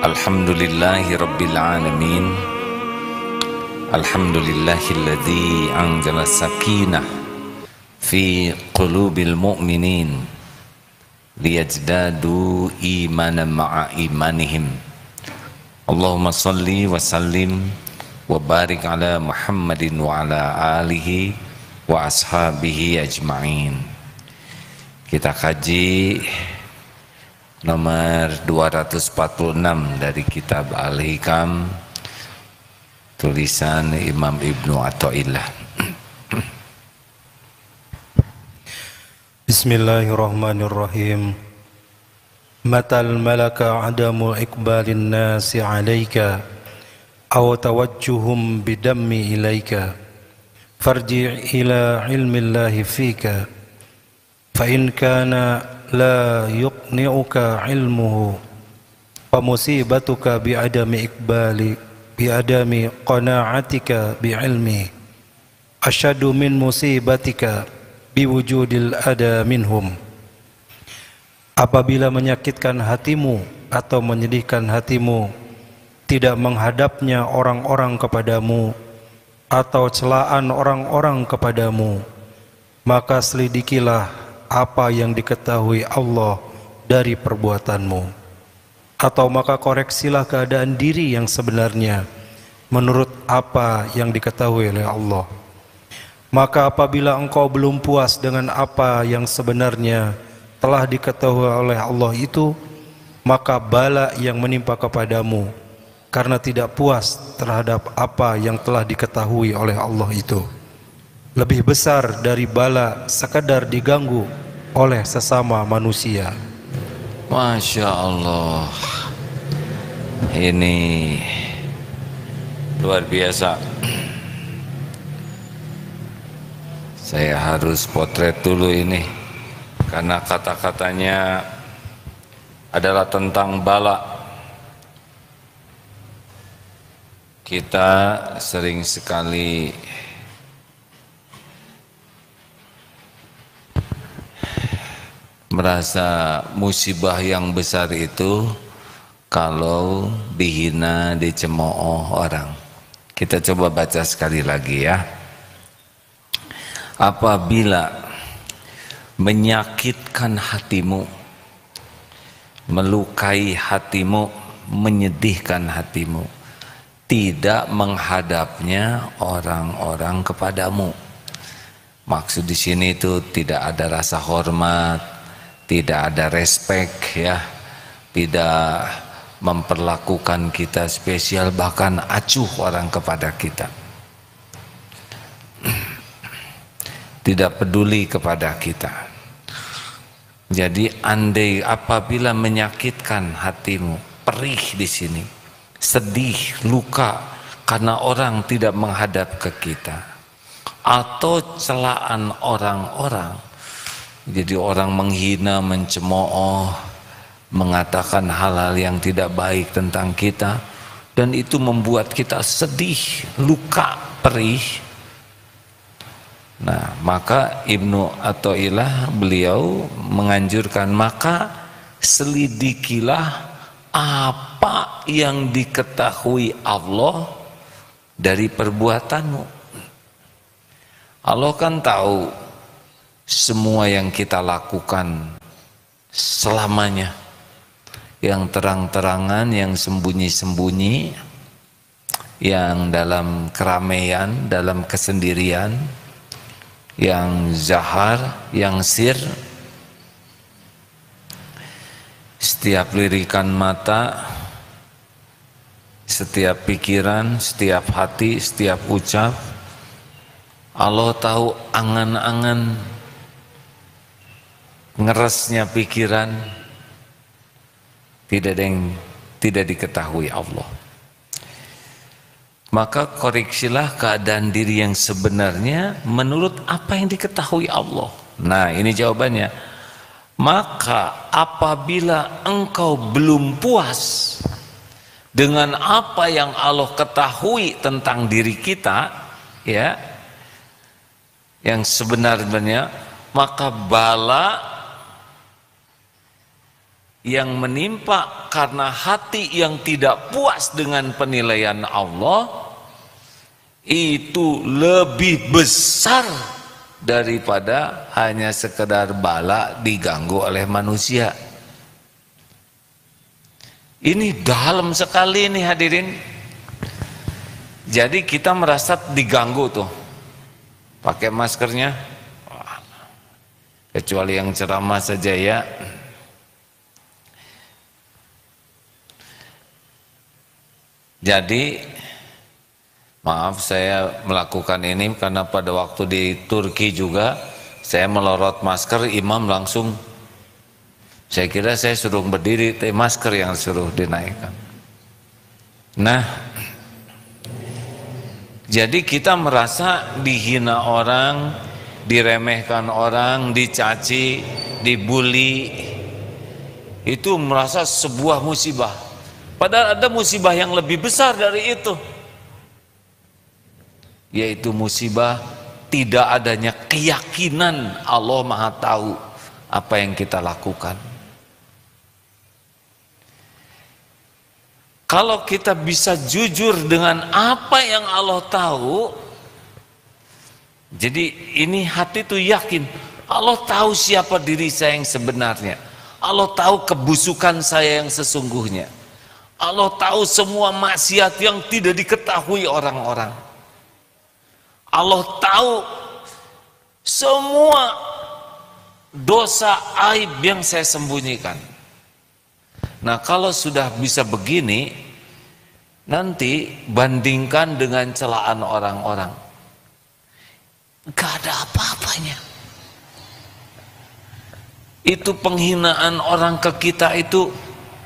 Alhamdulillahi Rabbil Alamin. Alhamdulillahilladzi anzala sakinah fi qulubil mu'minin liyajdadu imanan ma'a imanihim. Allahumma salli wa sallim wa barik ala Muhammadin wa ala alihi wa ashabihi ajma'in. Kita kaji nomor 246 dari kitab Al-Hikam tulisan Imam Ibnu Athaillah. Bismillahirrahmanirrahim. Matal malaka adamu iqbalin nasi alaika aw tawajjuhum bidammi ilaika farji' ila ilmillahi fika fa in kana la yuqni'uka ilmuhu fa musibatuka bi'adami iqbali bi'adami qana'atika bi'ilmi asyadu min musibatika biwujudil ada minhum. Apabila menyakitkan hatimu atau menyedihkan hatimu, tidak menghadapnya orang-orang kepadamu atau celaan orang-orang kepadamu, maka selidikilah apa yang diketahui Allah dari perbuatanmu, atau maka koreksilah keadaan diri yang sebenarnya menurut apa yang diketahui oleh Allah. Maka apabila engkau belum puas dengan apa yang sebenarnya telah diketahui oleh Allah itu, maka bala yang menimpa kepadamu karena tidak puas terhadap apa yang telah diketahui oleh Allah itu lebih besar dari bala sekadar diganggu oleh sesama manusia. Masya Allah, ini luar biasa. Saya harus potret dulu ini karena kata-katanya adalah tentang bala. Kita sering sekali merasa musibah yang besar itu kalau dihina, dicemooh orang. Kita coba baca sekali lagi ya. Apabila menyakitkan hatimu, melukai hatimu, menyedihkan hatimu, tidak menghadapnya orang-orang kepadamu. Maksud di sini itu tidak ada rasa hormat, tidak ada respek ya, tidak memperlakukan kita spesial, bahkan acuh orang kepada kita, tidak peduli kepada kita. Jadi andai apabila menyakitkan hatimu, perih di sini, sedih, luka karena orang tidak menghadap ke kita, atau celaan orang-orang. Jadi orang menghina, mencemooh, mengatakan hal-hal yang tidak baik tentang kita, dan itu membuat kita sedih, luka, perih. Nah, maka Ibnu Athaillah beliau menganjurkan, maka selidikilah apa yang diketahui Allah dari perbuatanmu. Allah kan tahu semua yang kita lakukan selamanya, yang terang-terangan, yang sembunyi-sembunyi, yang dalam keramaian, dalam kesendirian, yang zahar, yang sir. Setiap lirikan mata, setiap pikiran, setiap hati, setiap ucap, Allah tahu angan-angan, ngeresnya pikiran, tidak ada yang tidak diketahui Allah. Maka koreksilah keadaan diri yang sebenarnya menurut apa yang diketahui Allah. Nah, ini jawabannya. Maka apabila engkau belum puas dengan apa yang Allah ketahui tentang diri kita, ya, yang sebenarnya, maka bala yang menimpa karena hati yang tidak puas dengan penilaian Allah itu lebih besar daripada hanya sekedar bala diganggu oleh manusia. Ini dalam sekali nih hadirin. Jadi kita merasa diganggu tuh pakai maskernya, kecuali yang ceramah saja ya. Jadi maaf saya melakukan ini karena pada waktu di Turki juga saya melorot masker, imam langsung, saya kira saya suruh berdiri, tapi masker yang suruh dinaikkan. Nah, jadi kita merasa dihina orang, diremehkan orang, dicaci, dibully, itu merasa sebuah musibah. Padahal ada musibah yang lebih besar dari itu, yaitu musibah tidak adanya keyakinan Allah Maha Tahu apa yang kita lakukan. Kalau kita bisa jujur dengan apa yang Allah tahu, jadi ini hati itu yakin Allah tahu siapa diri saya yang sebenarnya, Allah tahu kebusukan saya yang sesungguhnya, Allah tahu semua maksiat yang tidak diketahui orang-orang, Allah tahu semua dosa aib yang saya sembunyikan. Nah, kalau sudah bisa begini, nanti bandingkan dengan celaan orang-orang, gak ada apa-apanya. Itu penghinaan orang ke kita itu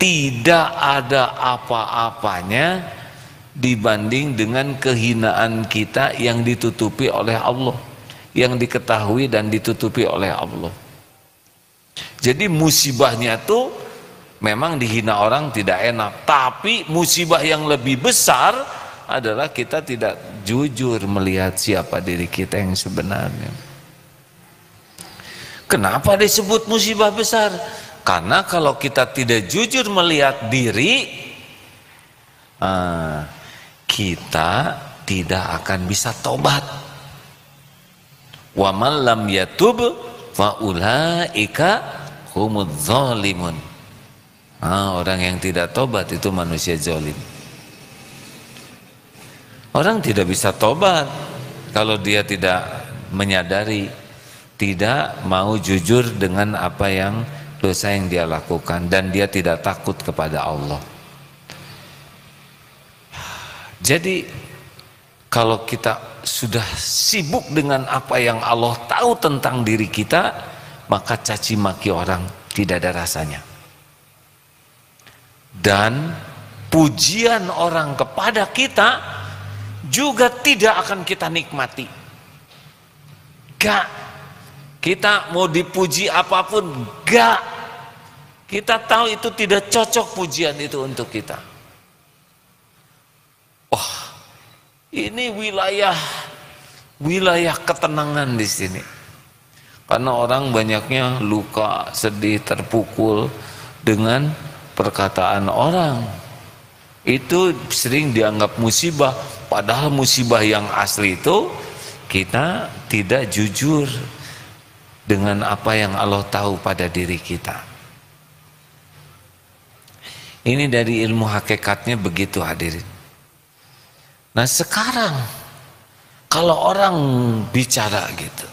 tidak ada apa-apanya dibanding dengan kehinaan kita yang ditutupi oleh Allah, yang diketahui dan ditutupi oleh Allah. Jadi musibahnya tuh memang dihina orang tidak enak, tapi musibah yang lebih besar adalah kita tidak jujur melihat siapa diri kita yang sebenarnya. Kenapa disebut musibah besar? Karena kalau kita tidak jujur melihat diri, kita tidak akan bisa tobat. Wa man lam yatub fa ulaika humudz zalimun. Orang yang tidak tobat itu manusia zalim. Orang tidak bisa tobat kalau dia tidak menyadari, tidak mau jujur dengan apa yang dosa yang dia lakukan, dan dia tidak takut kepada Allah. Jadi kalau kita sudah sibuk dengan apa yang Allah tahu tentang diri kita, maka caci maki orang tidak ada rasanya. Dan pujian orang kepada kita juga tidak akan kita nikmati. Gak, kita mau dipuji apapun, gak. Kita tahu itu tidak cocok pujian itu untuk kita. Oh, ini wilayah ketenangan di sini. Karena orang banyaknya luka, sedih, terpukul dengan perkataan orang. Itu sering dianggap musibah, padahal musibah yang asli itu kita tidak jujur dengan apa yang Allah tahu pada diri kita. Ini dari ilmu hakikatnya begitu hadirin. Nah sekarang kalau orang bicara gitu,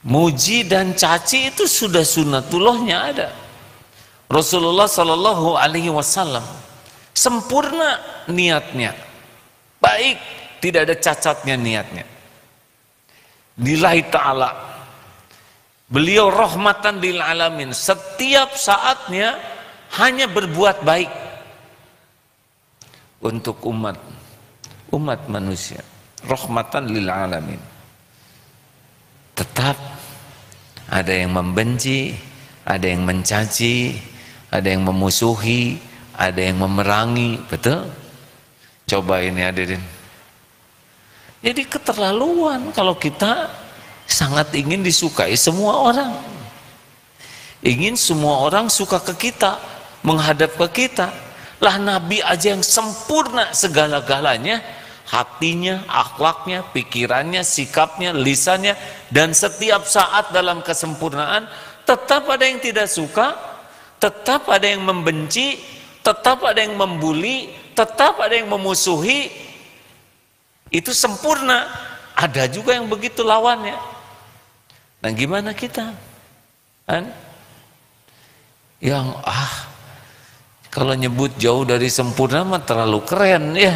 muji dan caci itu sudah sunnatullahnya ada. Rasulullah Shallallahu Alaihi Wasallam sempurna niatnya, baik, tidak ada cacatnya niatnya. Lillahi ta'ala, beliau rahmatan lil alamin, setiap saatnya hanya berbuat baik untuk umat manusia, rahmatan lil alamin. Tetap ada yang membenci, ada yang mencaci, ada yang memusuhi, ada yang memerangi, betul? Coba ini hadirin. Jadi keterlaluan kalau kita sangat ingin disukai semua orang. ingin semua orang suka ke kita, menghadap ke kita. Lah Nabi aja yang sempurna segala-galanya, hatinya, akhlaknya, pikirannya, sikapnya, lisannya, dan setiap saat dalam kesempurnaan tetap ada yang tidak suka, tetap ada yang membenci, tetap ada yang membuli, tetap ada yang memusuhi. Itu sempurna. Ada juga yang begitu lawannya. Nah gimana kita? Kan? Yang kalau nyebut jauh dari sempurna mah terlalu keren ya.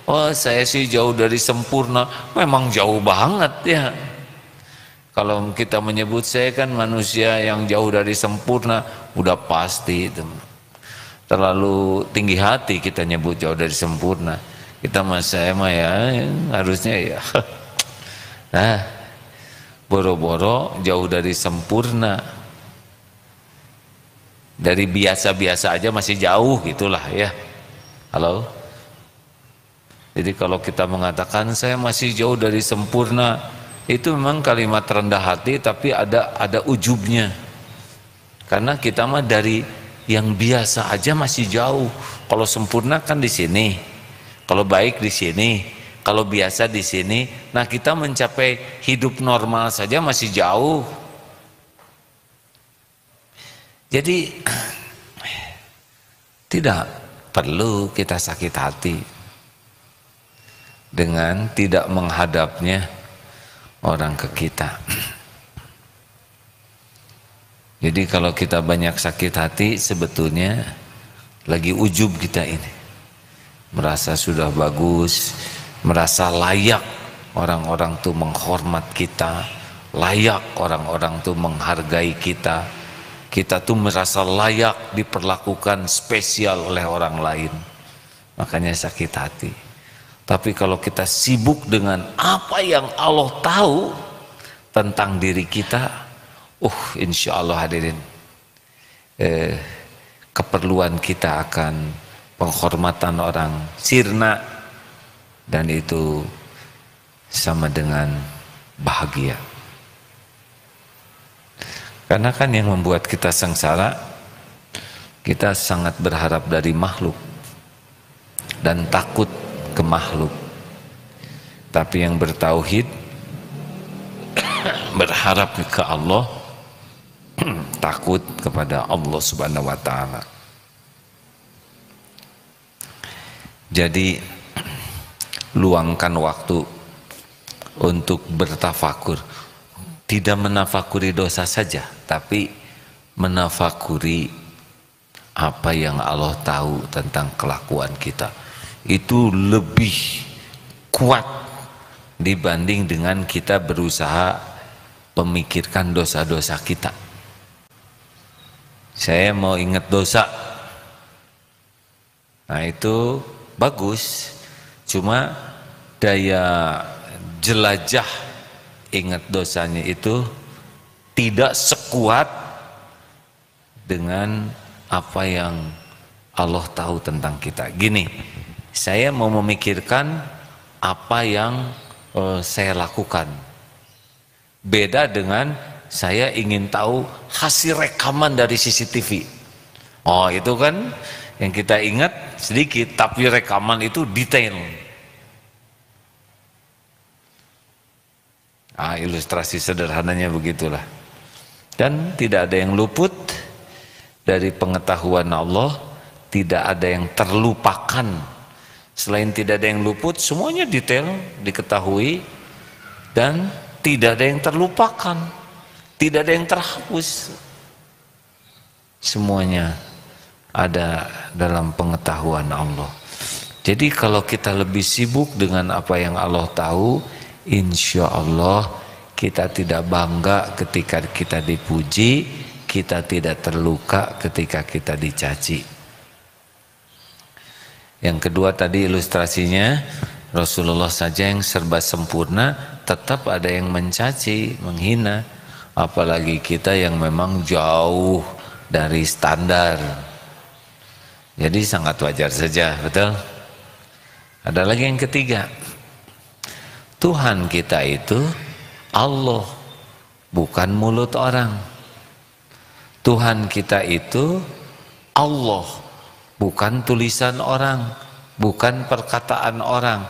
Oh saya sih jauh dari sempurna, memang jauh banget ya. Kalau kita menyebut saya kan manusia yang jauh dari sempurna, udah pasti itu. Terlalu tinggi hati kita nyebut jauh dari sempurna. Kita saya mah ya harusnya ya. Nah, boro-boro jauh dari sempurna. Dari biasa-biasa aja masih jauh gitulah ya. Halo. Jadi kalau kita mengatakan saya masih jauh dari sempurna, itu memang kalimat rendah hati tapi ada ujubnya. Karena kita mah dari yang biasa aja masih jauh. Kalau sempurna kan di sini. Kalau baik di sini, kalau biasa di sini. Nah, kita mencapai hidup normal saja masih jauh. Jadi tidak perlu kita sakit hati dengan tidak menghadapnya orang ke kita. Jadi kalau kita banyak sakit hati sebetulnya lagi ujub kita ini. Merasa sudah bagus, merasa layak orang-orang tuh menghormat kita, layak orang-orang tuh menghargai kita. Kita tuh merasa layak diperlakukan spesial oleh orang lain. Makanya sakit hati. Tapi kalau kita sibuk dengan apa yang Allah tahu tentang diri kita, insya Allah hadirin, keperluan kita akan penghormatan orang sirna, dan itu sama dengan bahagia. Karena kan yang membuat kita sengsara, kita sangat berharap dari makhluk dan takut ke makhluk. Tapi yang bertauhid berharap ke Allah, takut kepada Allah Subhanahu wa taala. Jadi luangkan waktu untuk bertafakur. Tidak menafakuri dosa saja, tapi menafakuri apa yang Allah tahu tentang kelakuan kita. Itu lebih kuat dibanding dengan kita berusaha memikirkan dosa-dosa kita. Saya mau ingat dosa, nah itu bagus, cuma daya jelajah ingat dosanya itu tidak sekuat dengan apa yang Allah tahu tentang kita. Gini, saya mau memikirkan apa yang saya lakukan, beda dengan saya ingin tahu hasil rekaman dari CCTV. Oh itu kan yang kita ingat sedikit, tapi rekaman itu detail. Ilustrasi sederhananya begitulah. Dan tidak ada yang luput dari pengetahuan Allah, tidak ada yang terlupakan. Selain tidak ada yang luput, semuanya detail diketahui, dan tidak ada yang terlupakan, tidak ada yang terhapus. Semuanya ada dalam pengetahuan Allah. Jadi kalau kita lebih sibuk dengan apa yang Allah tahu, insya Allah kita tidak bangga ketika kita dipuji, kita tidak terluka ketika kita dicaci. Yang kedua tadi ilustrasinya, Rasulullah saja yang serba sempurna tetap ada yang mencaci, menghina, apalagi kita yang memang jauh dari standar. Jadi sangat wajar saja, betul? Ada lagi yang ketiga, Tuhan kita itu Allah, bukan mulut orang. Tuhan kita itu Allah, bukan tulisan orang, bukan perkataan orang.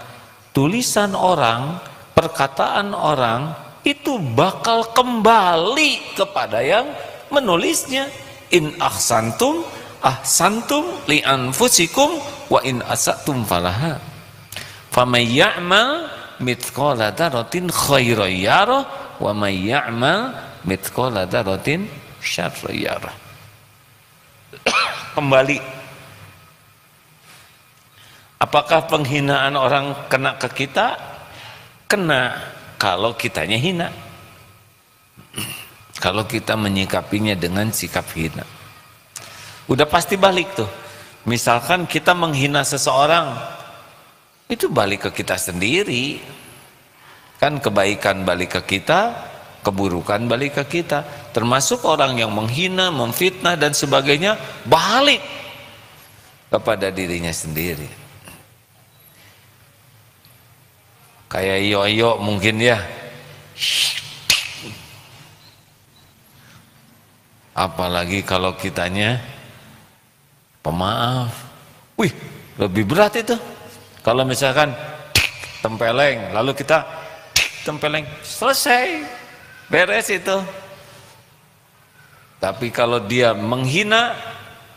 Tulisan orang, perkataan orang itu bakal kembali kepada yang menulisnya. In ahsantum ahsantum li anfusikum wa in asatum falaha. Faman ya'mal mithqala dzarratin khairan yarah wa man ya'mal mithqala dzarratin syarran yarah. Kembali, apakah penghinaan orang kena ke kita? Kena kalau kitanya hina, kalau kita menyikapinya dengan sikap hina, udah pasti balik tuh. Misalkan kita menghina seseorang, itu balik ke kita sendiri kan. Kebaikan balik ke kita, keburukan balik ke kita. Termasuk orang yang menghina, memfitnah dan sebagainya, balik kepada dirinya sendiri. Kayak yoyo mungkin ya, apalagi kalau kitanya pemaaf, wih lebih berat itu. Kalau misalkan tempeleng, lalu kita tempeleng, selesai, beres itu. Tapi kalau dia menghina,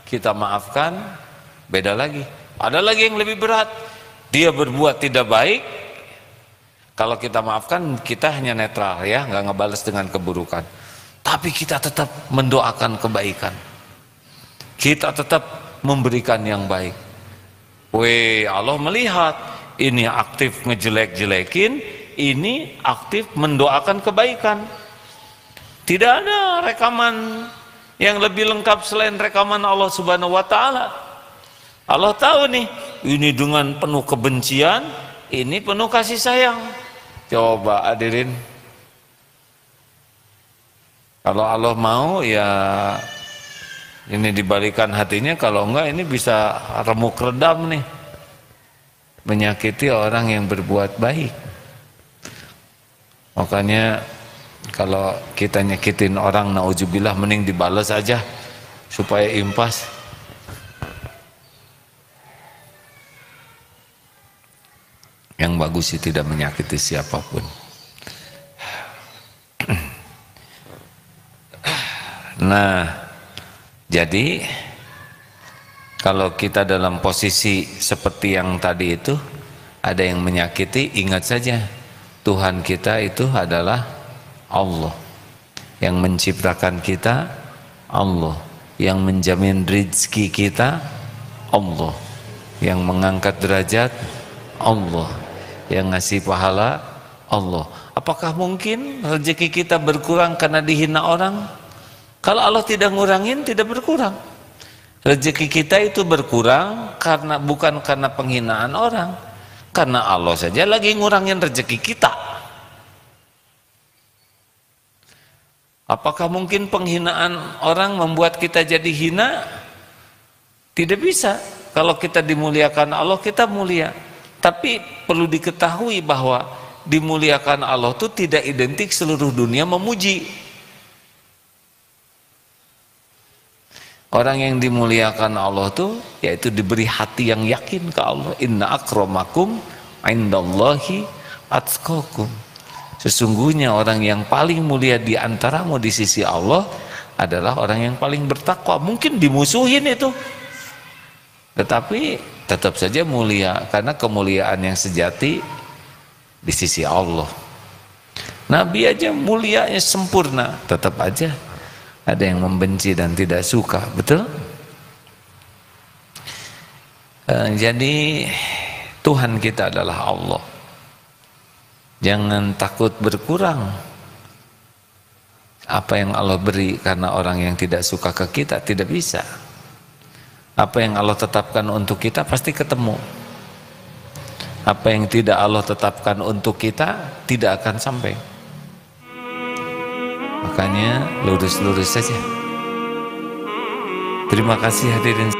kita maafkan, beda lagi. Ada lagi yang lebih berat, dia berbuat tidak baik, kalau kita maafkan, kita hanya netral ya, nggak ngebales dengan keburukan. Tapi kita tetap mendoakan kebaikan, kita tetap memberikan yang baik. Weh, Allah melihat ini aktif ngejelek-jelekin, ini aktif mendoakan kebaikan. Tidak ada rekaman yang lebih lengkap selain rekaman Allah Subhanahu wa Ta'ala. Allah tahu nih, ini dengan penuh kebencian, ini penuh kasih sayang. Coba hadirin, kalau Allah mau ya ini dibalikan hatinya, kalau enggak ini bisa remuk redam nih, menyakiti orang yang berbuat baik. Makanya kalau kita nyakitin orang, nauzubillah, mending dibalas aja supaya impas. Yang bagus sih tidak menyakiti siapapun. Nah, jadi kalau kita dalam posisi seperti yang tadi itu, ada yang menyakiti, ingat saja Tuhan kita itu adalah Allah, yang menciptakan kita Allah, yang menjamin rezeki kita Allah, yang mengangkat derajat Allah, yang ngasih pahala Allah. Apakah mungkin rezeki kita berkurang karena dihina orang? Kalau Allah tidak ngurangin, tidak berkurang. Rezeki kita itu berkurang karena bukan karena penghinaan orang, karena Allah saja lagi ngurangin rezeki kita. Apakah mungkin penghinaan orang membuat kita jadi hina? Tidak bisa. Kalau kita dimuliakan Allah, kita mulia. Tapi perlu diketahui bahwa dimuliakan Allah itu tidak identik seluruh dunia memuji. Orang yang dimuliakan Allah itu yaitu diberi hati yang yakin ke Allah. Inna akramakum indallahi atqakum. Sesungguhnya orang yang paling mulia di antaramu di sisi Allah adalah orang yang paling bertakwa. Mungkin dimusuhin itu, tetapi tetap saja mulia, karena kemuliaan yang sejati di sisi Allah. Nabi aja mulianya sempurna, tetap aja ada yang membenci dan tidak suka, betul? Jadi Tuhan kita adalah Allah. Jangan takut berkurang apa yang Allah beri karena orang yang tidak suka ke kita, tidak bisa. Apa yang Allah tetapkan untuk kita pasti ketemu. Apa yang tidak Allah tetapkan untuk kita tidak akan sampai. Makanya lurus-lurus saja. Terima kasih hadirin.